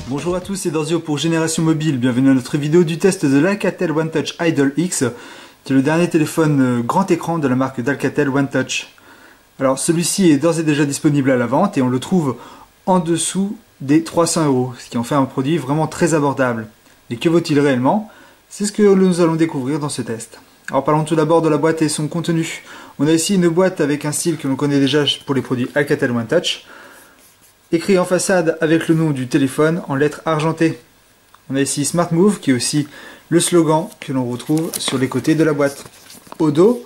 Bonjour à tous, c'est Dorzio pour Génération Mobile. Bienvenue à notre vidéo du test de l'Alcatel One Touch Idol X, qui est le dernier téléphone grand écran de la marque d'Alcatel One Touch. Alors celui-ci est d'ores et déjà disponible à la vente et on le trouve en dessous des 300 €, ce qui en fait un produit vraiment très abordable. Et que vaut-il réellement? C'est ce que nous allons découvrir dans ce test. Alors parlons tout d'abord de la boîte et son contenu. On a ici une boîte avec un style que l'on connaît déjà pour les produits Alcatel One Touch, écrit en façade avec le nom du téléphone en lettres argentées. On a ici Smart Move qui est aussi le slogan que l'on retrouve sur les côtés de la boîte. Au dos,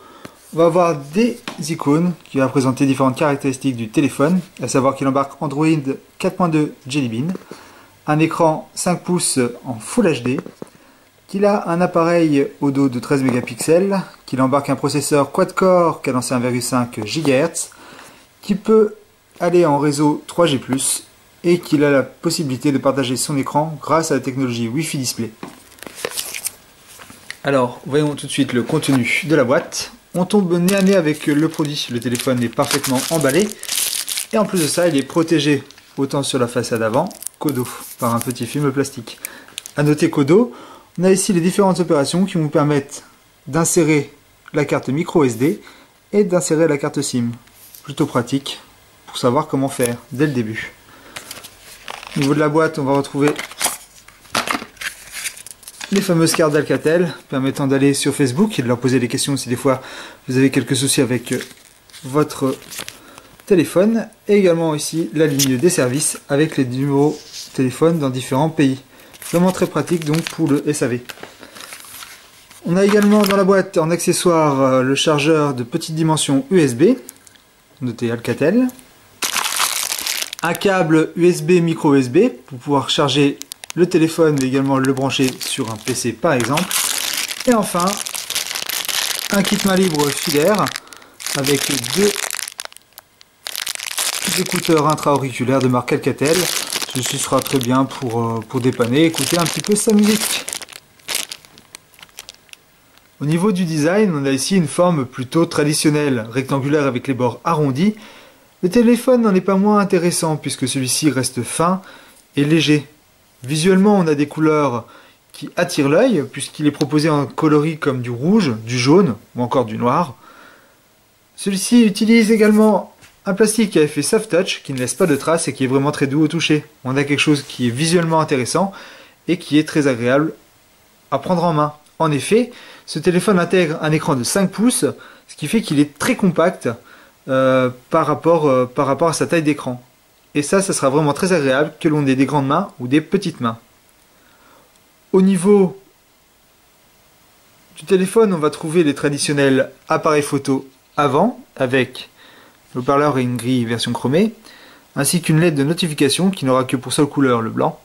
on va avoir des icônes qui vont présenter différentes caractéristiques du téléphone, à savoir qu'il embarque Android 4.2 Jelly Bean, un écran 5 pouces en Full HD, qu'il a un appareil au dos de 13 mégapixels, qu'il embarque un processeur quad-core cadencé 1,5 GHz, qui peut aller en réseau 3G+, et qu'il a la possibilité de partager son écran grâce à la technologie Wi-Fi Display. Alors, voyons tout de suite le contenu de la boîte. On tombe nez à nez avec le produit. Le téléphone est parfaitement emballé, et en plus de ça, il est protégé autant sur la façade avant qu'au dos par un petit film plastique. A noter qu'au dos, on a ici les différentes opérations qui vous permettent d'insérer la carte micro SD et d'insérer la carte SIM. Plutôt pratique pour savoir comment faire dès le début. Au niveau de la boîte, on va retrouver les fameuses cartes d'Alcatel permettant d'aller sur Facebook et de leur poser des questions si des fois vous avez quelques soucis avec votre téléphone. Et également ici la ligne des services avec les numéros de téléphone dans différents pays. Vraiment très pratique donc pour le SAV. On a également dans la boîte en accessoire le chargeur de petite dimension USB, noté Alcatel. Un câble USB micro USB pour pouvoir charger le téléphone mais également le brancher sur un PC par exemple. Et enfin, un kit main libre filaire avec deux écouteurs intra-auriculaires de marque Alcatel. Ceci sera très bien pour dépanner et écouter un petit peu sa musique. Au niveau du design, on a ici une forme plutôt traditionnelle, rectangulaire avec les bords arrondis. Le téléphone n'en est pas moins intéressant puisque celui-ci reste fin et léger. Visuellement, on a des couleurs qui attirent l'œil puisqu'il est proposé en coloris comme du rouge, du jaune ou encore du noir. Celui-ci utilise également un plastique à effet soft touch qui ne laisse pas de traces et qui est vraiment très doux au toucher. On a quelque chose qui est visuellement intéressant et qui est très agréable à prendre en main. En effet, ce téléphone intègre un écran de 5 pouces, ce qui fait qu'il est très compact par rapport à sa taille d'écran. Et ça sera vraiment très agréable que l'on ait des grandes mains ou des petites mains. Au niveau du téléphone, on va trouver les traditionnels appareils photo avant, avec le haut-parleur et une grille version chromée, ainsi qu'une LED de notification qui n'aura que pour seule couleur le blanc.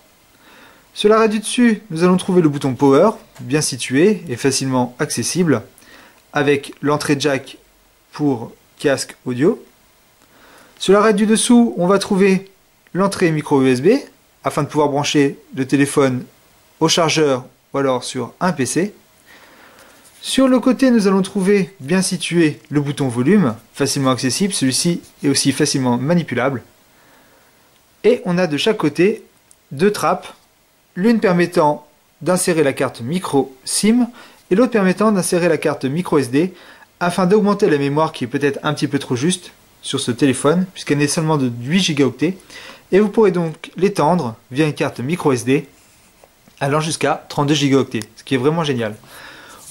Sur l'arrêt du dessus, nous allons trouver le bouton Power, bien situé et facilement accessible, avec l'entrée jack pour casque audio. Sur l'arrêt du dessous, on va trouver l'entrée micro USB, afin de pouvoir brancher le téléphone au chargeur ou alors sur un PC. Sur le côté, nous allons trouver, bien situé, le bouton volume, facilement accessible, celui-ci est aussi facilement manipulable. Et on a de chaque côté deux trappes, l'une permettant d'insérer la carte micro SIM et l'autre permettant d'insérer la carte micro SD afin d'augmenter la mémoire qui est peut-être un petit peu trop juste sur ce téléphone puisqu'elle n'est seulement de 8 Go, et vous pourrez donc l'étendre via une carte micro SD allant jusqu'à 32 Go, ce qui est vraiment génial.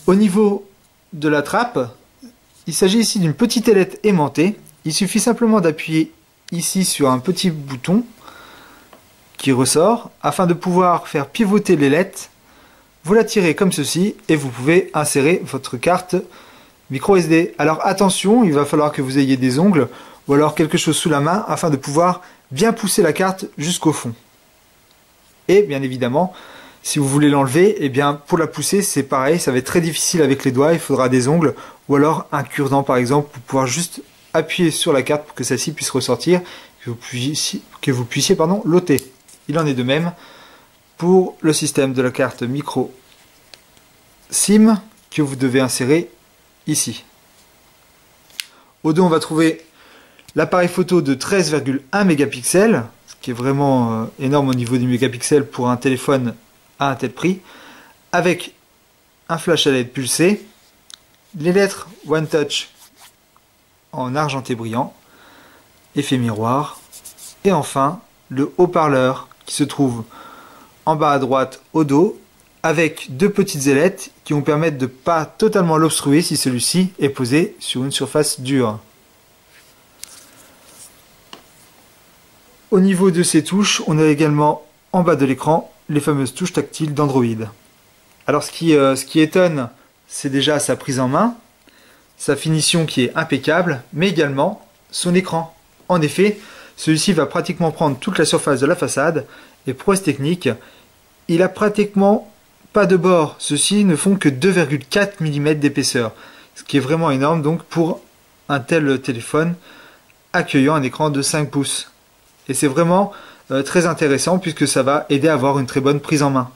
Au niveau de la trappe, il s'agit ici d'une petite ailette aimantée. Il suffit simplement d'appuyer ici sur un petit bouton qui ressort afin de pouvoir faire pivoter l'ailette. Vous la tirez comme ceci et vous pouvez insérer votre carte micro SD. Alors attention, il va falloir que vous ayez des ongles ou alors quelque chose sous la main afin de pouvoir bien pousser la carte jusqu'au fond. Et bien évidemment, si vous voulez l'enlever, eh bien pour la pousser c'est pareil, ça va être très difficile avec les doigts, il faudra des ongles ou alors un cure-dent par exemple pour pouvoir juste appuyer sur la carte pour que celle-ci puisse ressortir, que vous puissiez l'ôter. Il en est de même pour le système de la carte micro SIM que vous devez insérer ici. Au dos, on va trouver l'appareil photo de 13,1 mégapixels, ce qui est vraiment énorme au niveau du mégapixel pour un téléphone à un tel prix, avec un flash à LED pulsé, les lettres One Touch en argenté brillant, effet miroir, et enfin le haut-parleur qui se trouve en bas à droite au dos, avec deux petites ailettes qui vont permettre de ne pas totalement l'obstruer si celui-ci est posé sur une surface dure. Au niveau de ces touches, on a également en bas de l'écran les fameuses touches tactiles d'Android. Alors ce qui étonne, c'est déjà sa prise en main, sa finition qui est impeccable, mais également son écran. En effet, celui-ci va pratiquement prendre toute la surface de la façade, et prouesse technique, il a pratiquement pas de bords, ceux-ci ne font que 2,4 mm d'épaisseur, ce qui est vraiment énorme donc pour un tel téléphone accueillant un écran de 5 pouces. Et c'est vraiment très intéressant puisque ça va aider à avoir une très bonne prise en main.